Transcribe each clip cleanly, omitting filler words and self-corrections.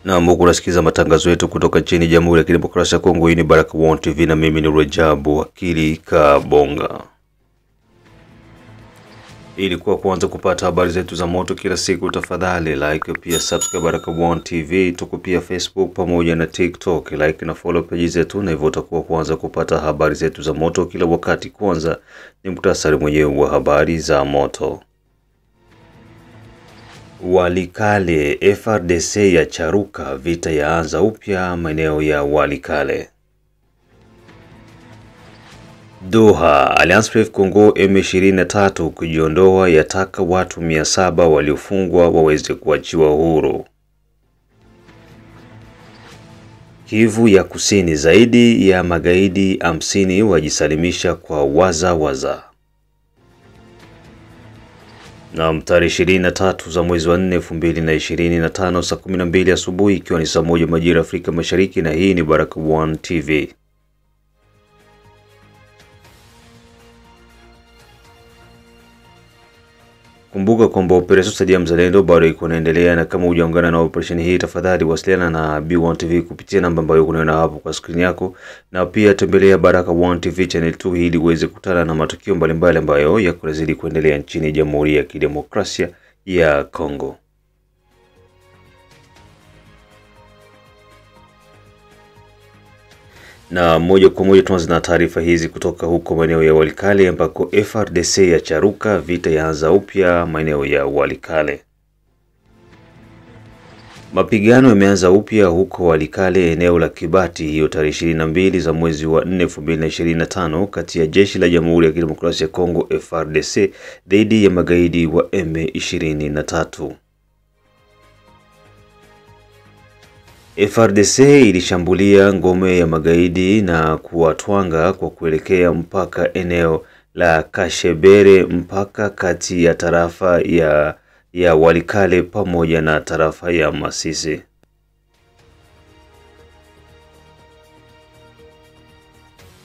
Na mungu unasikiza matangazo yetu kutoka nchini Jamhuri ya Kidemokrasia ya Kongo. Hii ni Baraka1 TV na mimi ni Rajabu Wakili Kabonga. Ili kuanza kupata habari zetu za moto kila siku, tafadhali like pia subscribe Baraka1 TV. Tuko pia Facebook pamoja na TikTok. Like na follow page zetu na hivyo utakuwa kuanza kupata habari zetu za moto kila wakati. Kwanza ni muhtasari mwenyewe wa habari za moto. Walikale, FARDC ya charuka, vita yaanza upya maeneo ya Walikale. Doha, Alliance Fleuve Congo M23 kujiondoa, yataka watu 700 waliofungwa waweze kuachiwa huru. Kivu ya Kusini, zaidi ya magaidi 50 wajisalimisha kwa waza. Na tarehe 23 za mwezi wa 4 2025 saa 12 asubuhi, ikiwa ni saa 1 majira Afrika Mashariki, na hii ni Baraka1 TV. Kumbuka kwamba operesheni Saidia Mzalendo bado iko inaendelea, na kama hujaungana na operesheni hii, tafadhali wasiliana na B1 TV kupitia namba ambayo unaona hapo kwa screen yako, na pia tembelea Baraka1 TV channel 2 ili uweze kukutana na matukio mbalimbali ambayo yakozidi kuendelea nchini Jamhuri ya Kidemokrasia ya Kongo. Na moja kwa moja tuanze na taarifa hizi kutoka huko maeneo ya Walikale, ambako FARDC ya charuka, vita yaanza upya maeneo ya Walikale. Mapigano yameanza upya huko Walikale, eneo la Kibati, hiyo tarehe 22 za mwezi wa 4 2025, kati ya jeshi la Jamhuri ya Kidemokrasia ya Kongo FARDC dhidi ya magaidi wa M23. FARDC ilishambulia ngome ya magaidi na kuwatwanga kwa kuelekea mpaka eneo la Kashebere, mpaka kati ya tarafa ya Walikale pamoja na tarafa ya Masisi.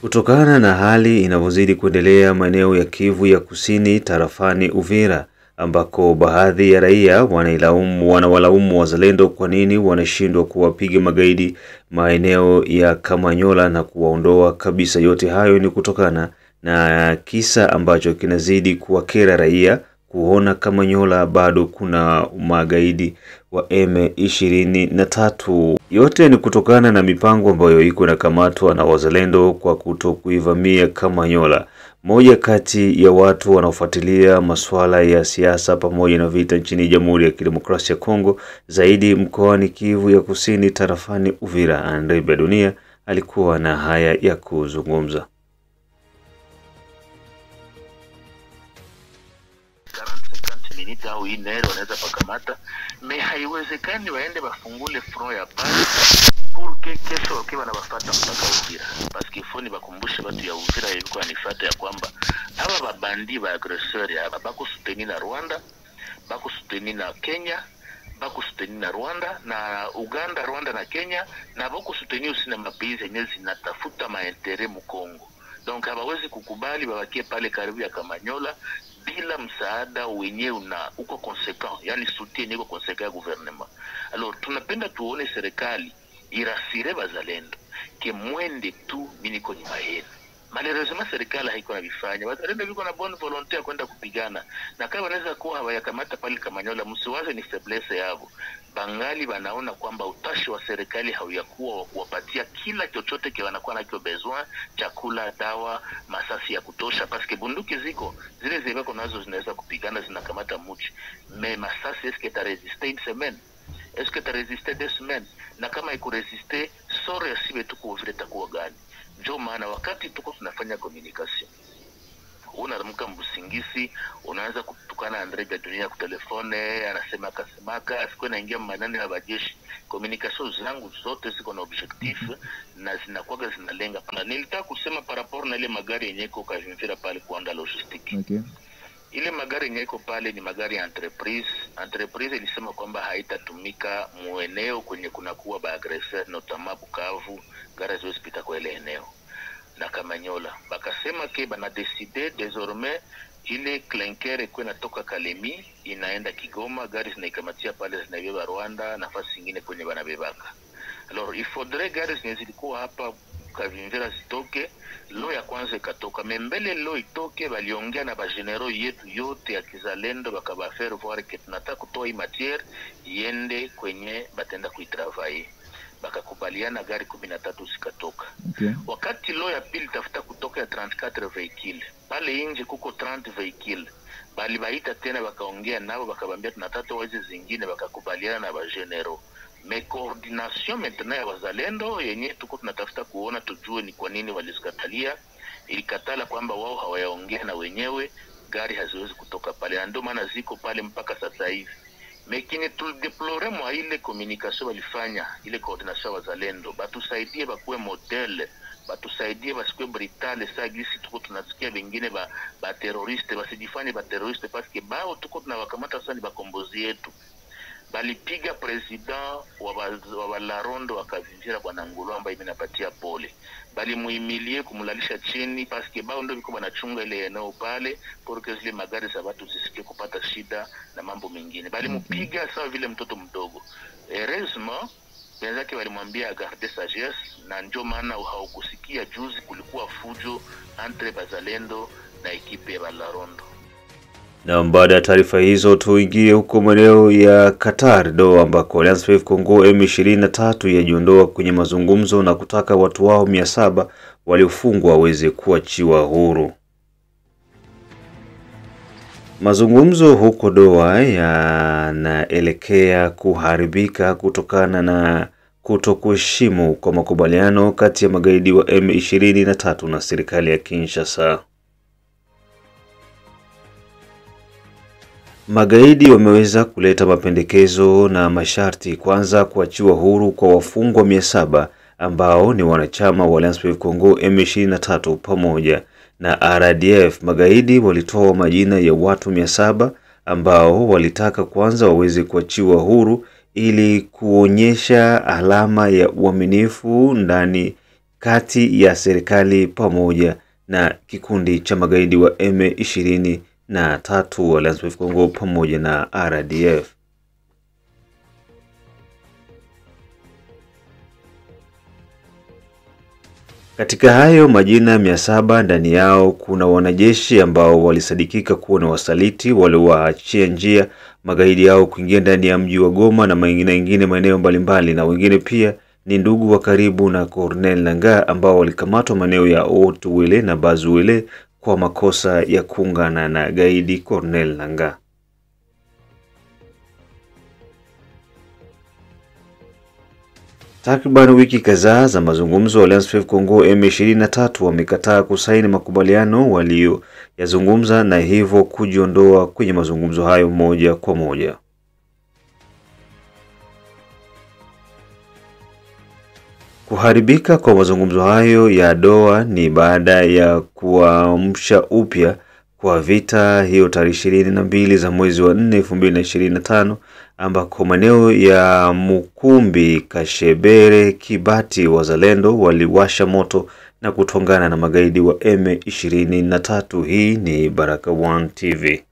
Kutokana na hali inavyozidi kuendelea maeneo ya Kivu ya Kusini tarafani Uvira, ambako baadhi ya raia wanawalaumu wazalendo kwa nini wanashindwa kuwapiga magaidi maeneo ya Kamanyola na kuwaondoa kabisa. Yote hayo ni kutokana na kisa ambacho kinazidi kuwakera raia, kuona Kamanyola bado kuna magaidi wa M23. Yote ni kutokana na mipango ambayo iko inakamatwa na wazalendo kwa kutokuivamia Kamanyola. Moja kati ya watu wanaofuatilia masuala ya siasa pamoja na vita nchini Jamhuri ya Kidemokrasia ya Kongo, zaidi mkoani Kivu ya Kusini tarafani Uvira, Andre Bedunia alikuwa na haya ya kuzungumza. Au inero wanaweza pakamata, haiwezekani waende bafungule front ya pale pour que kesho wakiwa na bafata mpaka Uvira. Paske foni bakumbushe watu ya Uvira ilikuwa nifata ya kwamba hawa babandi ba aggresseur hapa bako suteni na Rwanda, bako suteni na Kenya, bako suteni na Rwanda na Uganda, Rwanda na Kenya, na bako suteni usina mapizi yenye zinatafuta maentere mu Kongo. Donc hawawezi kukubali babakie pale karibu ya Kamanyola bila msaada wenyewe na uko consequent, yani soutien iko consequent ya gouvernement. Alors tunapenda tuone serikali irasire bazalendo ke mwende tu miniko nyuma yenu. Malheureusement serikali haiko na vifanya. Wazalendo biko na bonne volonté ya kwenda kupigana, na kama wanaweza kuwa hawayakamata pale Kamanyola, msiwaze ni faiblesse yao. Bangali wanaona kwamba utashi wa serikali hauyakuwa wa kuwapatia kila chochote kile wanakuwa nacho besoin, chakula, dawa, masasi ya kutosha, paske bunduki ziko zile zibeko nazo zinaweza kupigana, zinakamata mji. Mais masasi est-ce que tu resisté une semaine? Est-ce que tu resisté 2 semaines? Na kama iko resisté sore ya sibe tuko vile takuwa gani? Ndio maana wakati tuko tunafanya communication, unaamka mbusingisi, unaanza kutukana Andre Bedunia kwa telefone, anasema kasemaka asiko naingia manani ya bajeshi. Communication zangu zote ziko na objectif na zinakuwa zinalenga pana. Nilitaka kusema par rapport na ile magari yenye iko Kavimvira pale kuanda logistique. Okay. Ile magari yenye iko pale ni magari ya entreprise. Entreprise ilisema kwamba haitatumika mueneo kwenye kunakuwa ba aggresseur notamment Bukavu, gari zote zipita kwa ile eneo na Kamanyola. Bakasema ke bana décider désormais ile klenkere kwa inatoka Kalemi inaenda Kigoma, gari zinaikamatia pale zinaibeba Rwanda, nafasi nyingine kwenye banabebaka. Alors il faudrait gari zilikuwa hapa Kavimvera zitoke, lo ya kwanza ikatoka. Membele lo itoke, waliongea na bagenero yetu yote ya kizalendo, bakabafaire voir que tunataka kutoa hii matière iende kwenye batenda kuitravailler. Bakakubaliana gari 13 zikatoka. Okay. Wakati lo ya pili tafuta kutoka ya 34 vehicle, pale nje kuko 30 vehicle. Bali baita tena bakaongea nao, bakabambia tunataka waje zingine, bakakubaliana na bagenero. Mais coordination maintenant ya wazalendo yenye tuko tunatafuta kuona tujue ni kwa nini walizikatalia, ilikatala kwamba wao hawayaongea na wenyewe, gari haziwezi kutoka pale, na ndio maana ziko pale mpaka sasa hivi. Mekini tulideplore mwa ile communication walifanya, ile coordination wazalendo, batusaidie bakuwe model, batusaidie basikuwe brutale. Saa gisi tuko tunasikia wengine ba terroriste, basijifanye ba terroriste parce que bao tuko tunawakamata sasa ni bakombozi yetu. Balipiga president wa Balarondo wakavivira Bwana Ngulu ambaye minapatia pole. Bali muimilie kumulalisha chini parce que bao ndio biko banachunga ile eneo pale pour que zile magari za watu zisike kupata shida na mambo mengine. Bali mupiga sawa vile mtoto mdogo. Heureusement wenzake walimwambia garde sagesse, na ndio maana haukusikia juzi kulikuwa fujo entre bazalendo na ekipe ya Balarondo. Na baada ya taarifa hizo tuingie huko maeneo ya Qatar, Doha, ambako Alliance Fleuve Congo M23 yajiondoa kwenye mazungumzo na kutaka watu wao 700 waliofungwa waweze kuachiwa huru. Mazungumzo huko Doha yanaelekea kuharibika kutokana na kutokuheshimu kwa makubaliano kati ya magaidi wa M23 na serikali ya Kinshasa. Magaidi wameweza kuleta mapendekezo na masharti, kwanza kuachiwa huru kwa wafungwa 700 ambao ni wanachama wa Alliance Fleuve Congo M23 pamoja na RDF. Magaidi walitoa majina ya watu 700 ambao walitaka kwanza waweze kuachiwa huru ili kuonyesha alama ya uaminifu ndani kati ya serikali pamoja na kikundi cha magaidi wa M23 wa Alliance Fleuve Congo pamoja na RDF. Katika hayo majina 700, ndani yao kuna wanajeshi ambao walisadikika kuwa na wasaliti waliowaachia njia magaidi yao kuingia ndani ya mji wa Goma na mengine maeneo mbalimbali, na wengine pia ni ndugu wa karibu na Corneille Nangaa ambao walikamatwa maeneo ya Haut-Uele na Bas-Uele kwa makosa ya kuungana na gaidi Corneille Nangaa. Takriban wiki kadhaa za mazungumzo, Alliance Fleuve Congo M23 wamekataa kusaini makubaliano walioyazungumza na hivyo kujiondoa kwenye mazungumzo hayo moja kwa moja. Kuharibika kwa mazungumzo hayo ya Doha ni baada ya kuamsha upya kwa vita hiyo tarehe 22 za mwezi wa 4 2025, ambako maeneo ya Mukumbi, Kashebere, Kibati wazalendo waliwasha moto na kutongana na magaidi wa M23. Hii ni Baraka1 TV.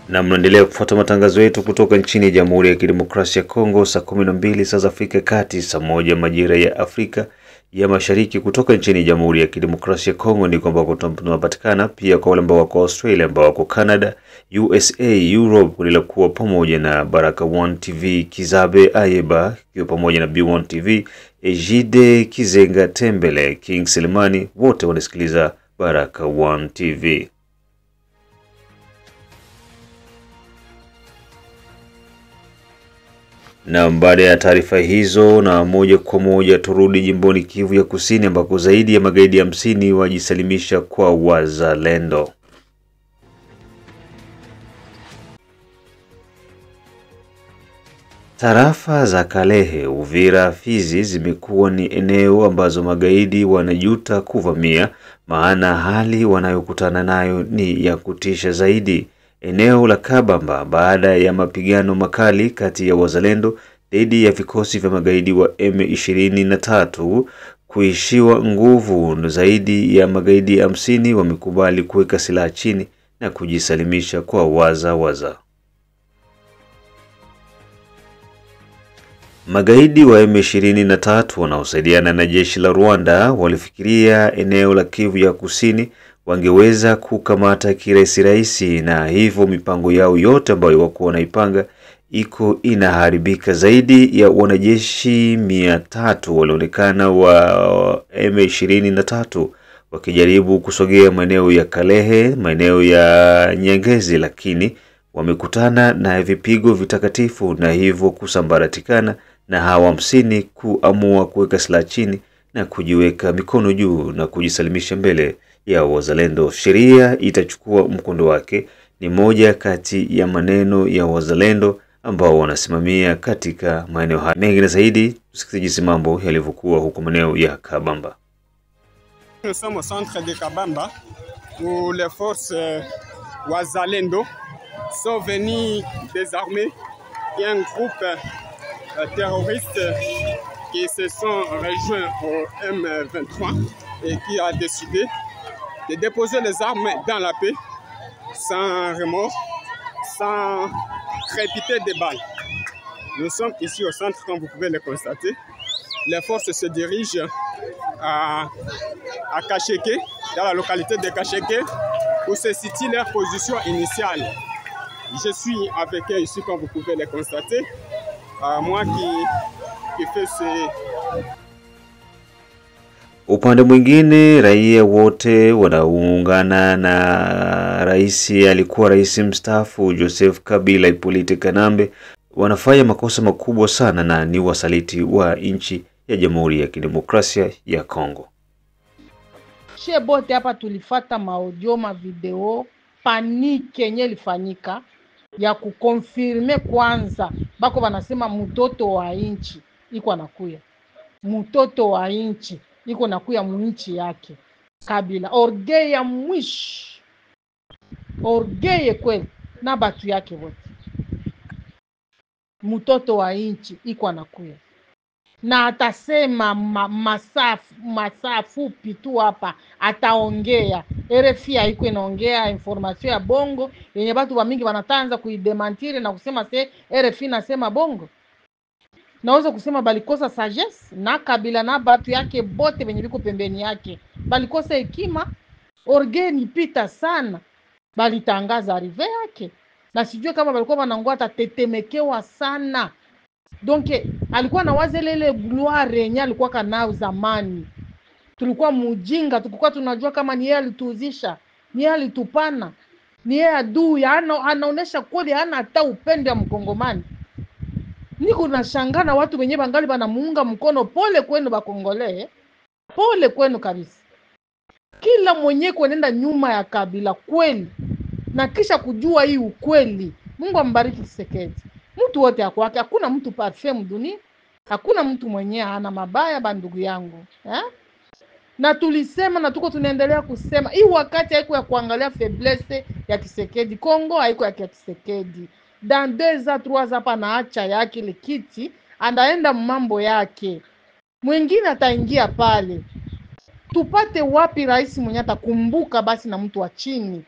Na mnaendelea kufuata matangazo yetu kutoka nchini Jamhuri ya Kidemokrasia ya Kongo, saa 12 saa za Afrika Kati, saa 1 majira ya Afrika ya Mashariki. Kutoka nchini Jamhuri ya Kidemokrasia ya Kongo ni kwamba tunapatikana pia kwa wale ambao wako Australia, ambao wako Canada, USA, Europe, kulila kuwa pamoja na Baraka1 TV, Kizabe Ayeba kiwa pamoja na B1 TV, Ejide Kizenga Tembele, King Selemani, wote wanasikiliza Baraka1 TV. Na baada ya taarifa hizo, na moja kwa moja turudi jimboni Kivu ya Kusini, ambako zaidi ya magaidi 50 wajisalimisha kwa wazalendo. Tarafa za Kalehe, Uvira, Fizi zimekuwa ni eneo ambazo magaidi wanajuta kuvamia, maana hali wanayokutana nayo ni ya kutisha zaidi. Eneo la Kabamba, baada ya mapigano makali kati ya wazalendo dhidi ya vikosi vya magaidi wa M23 kuishiwa nguvu. Zaidi ya magaidi 50 wamekubali kuweka silaha chini na kujisalimisha kwa waza. Magaidi wa M23 wanaosaidiana na jeshi la Rwanda walifikiria eneo la Kivu ya Kusini wangeweza kukamata kirahisi, na hivyo mipango yao yote ambayo wako wanaipanga iko inaharibika. Zaidi ya wanajeshi 300 walionekana wa M23 wakijaribu kusogea maeneo ya Kalehe, maeneo ya Nyangezi, lakini wamekutana na vipigo vitakatifu na hivyo kusambaratikana, na hawa 50 kuamua kuweka silaha chini na kujiweka mikono juu na kujisalimisha mbele ya wazalendo. Sheria itachukua mkondo wake, ni moja kati ya maneno ya wazalendo ambao wanasimamia katika maeneo haya. Mengine zaidi tusikize jinsi mambo yalivyokuwa huko maeneo ya Kabamba. Nous sommes au centre de Kabamba où les forces Wazalendo sont venus désarmer un groupe terroriste qui se sont rejoints au M23 et qui a décidé de déposer les armes dans la paix sans remords, sans crépiter des balles. Nous sommes ici au centre, comme vous pouvez le constater. Les forces se dirigent à Kacheke, dans la localité de Kacheke, où se situe leur position initiale. Je suis avec eux ici, comme vous pouvez le constater. Moi qui fais ces... Upande mwingine, raia wote wanaungana na alikuwa rais mstaafu Joseph Kabila Hippolyte Kanambe wanafanya makosa makubwa sana na ni wasaliti wa nchi ya Jamhuri ya Kidemokrasia ya Kongo. Bote hapa tulifata maaudio, video, panike yenye ilifanyika ya kukonfirme kwanza. Bako wanasema mtoto wa inchi iko nakuya. Mtoto wa inchi iko nakuya mwinchi yake. Kabila orgueil ya mwish. Orgueil kweli na batu yake wote. Mtoto wa inchi iko nakuya. Na atasema masaa fupi tu hapa ataongea. RFI haiko inaongea information ya bongo yenye watu wa mingi wanatanza kuidemantire na kusema RFI nasema bongo. Naweza kusema balikosa sagesse na Kabila na batu yake bote wenye biko pembeni yake. Balikosa hekima, orgueil pita sana. Balitangaza arrive yake. Na sijue kama balikuwa wanangoa atatetemekewa sana. Donc alikuwa na wazelele gloire yenye alikuwa kanao zamani. Tulikuwa mujinga, tulikuwa tunajua kama ni yeye alituuzisha, ni yeye alitupana, ni yeye adui, anaonesha kweli hana hata upendo ya mkongomani. Niko nashangaa na watu wenyewe bangali banamuunga mkono. Pole kwenu bakongole, pole kwenu kabisa. Kila mwenye kuenda nyuma ya Kabila kweli na kisha kujua hii ukweli. Mungu ambariki Tshisekedi. Mtu wote akwake, hakuna mtu parfait dunia, hakuna mtu mwenye hana mabaya bandugu yangu, Na tulisema na tuko tunaendelea kusema hii wakati haiko ya kuangalia faiblesse ya Tshisekedi. Kongo haiko ya Tshisekedi. Dans 2 ans 3 ans hapa naacha yake ile kiti, anaenda mambo yake. Mwingine ataingia pale. Tupate wapi rais mwenye atakumbuka basi na mtu wa chini?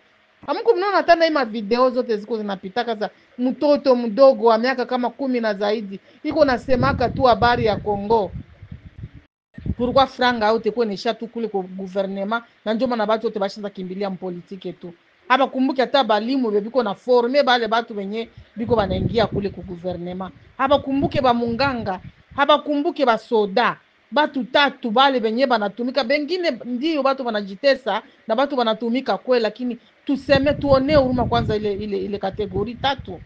Hamko mnaona tena ima video zote ziko zinapitaka za mtoto mdogo wa miaka kama 10 na zaidi. Iko nasemaka tu habari ya Kongo. Pourquoi franga au teko nisha tu kule kwa gouvernement na njoma na batu wote bashaanza kimbilia mpolitike tu. Hapa kumbuki hata balimu bebiko na forme bale batu wenye biko banaingia kule kwa gouvernement. Hapa kumbuke ba munganga, hapa kumbuke ba soda. Batu tatu bale benye banatumika, bengine ndio batu banajitesa na batu banatumika kweli, lakini tuseme tuone huruma kwanza ile kategori tatu.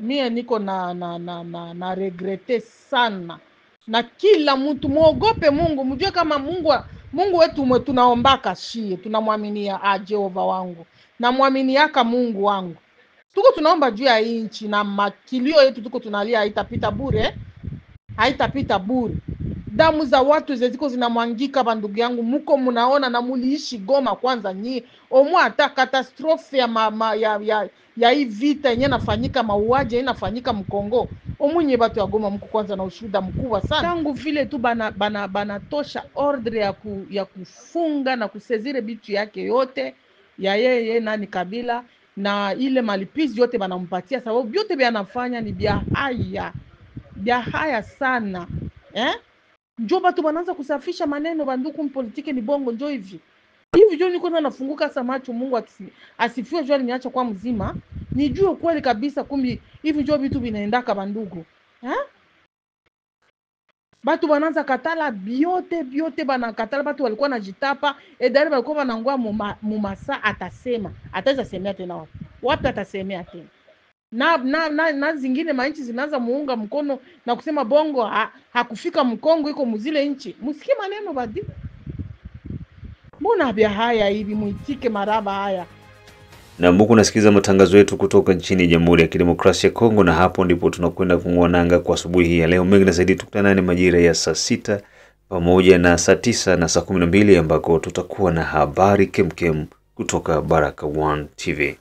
Mie niko na regrete sana. Na kila mtu muogope Mungu, mjue kama Mungu wetu tunaombaka shie, tunamwaminia Jehova wangu. Na muaminiaka Mungu wangu. Tuko tunaomba juu ya inchi na makilio yetu tuko tunalia haitapita bure. Haitapita bure. Damu za watu zeziko zinamwangika bandugu yangu, muko munaona na muliishi Goma kwanza nyi. Omwa hata katastrofe ya hii vita yenye nafanyika, mauaji yenye nafanyika mkongo. Omwenye batu ya Goma mko kwanza na ushuhuda mkubwa sana. Tangu vile tu banatosha ordre ya kufunga na kusezire bitu yake yote ya yeye nani Kabila na ile malipizi yote banampatia, sababu vyote vyanafanya ni bya haya sana Njo batu banaanza kusafisha maneno banduku mpolitike ni bongo njo hivi jo niko na nafunguka samacho. Mungu asifiwe jo aliniacha kwa mzima nijue kweli kabisa kumbi hivi jo vitu vinaendaka bandugu batu banaanza katala biote banakatala. Batu walikuwa najitapa edari walikuwa banangua mumasa atasema ataweza semea tena wapi atasemea tena na zingine mainchi zinaanza muunga mkono na kusema bongo hakufika Mkongo iko muzile inchi. Musikie maneno badi. Mbona bia haya hivi muitike maraba haya. Na mbuku nasikiza matangazo yetu kutoka nchini Jamhuri ya Kidemokrasia ya Kongo, na hapo ndipo tunakwenda kung'oa nanga kwa asubuhi hii ya leo. Mengi na zaidi tukutanane majira ya saa 6 pamoja na saa 9 na saa 12 ambako tutakuwa na habari kemkem kutoka Baraka1 TV.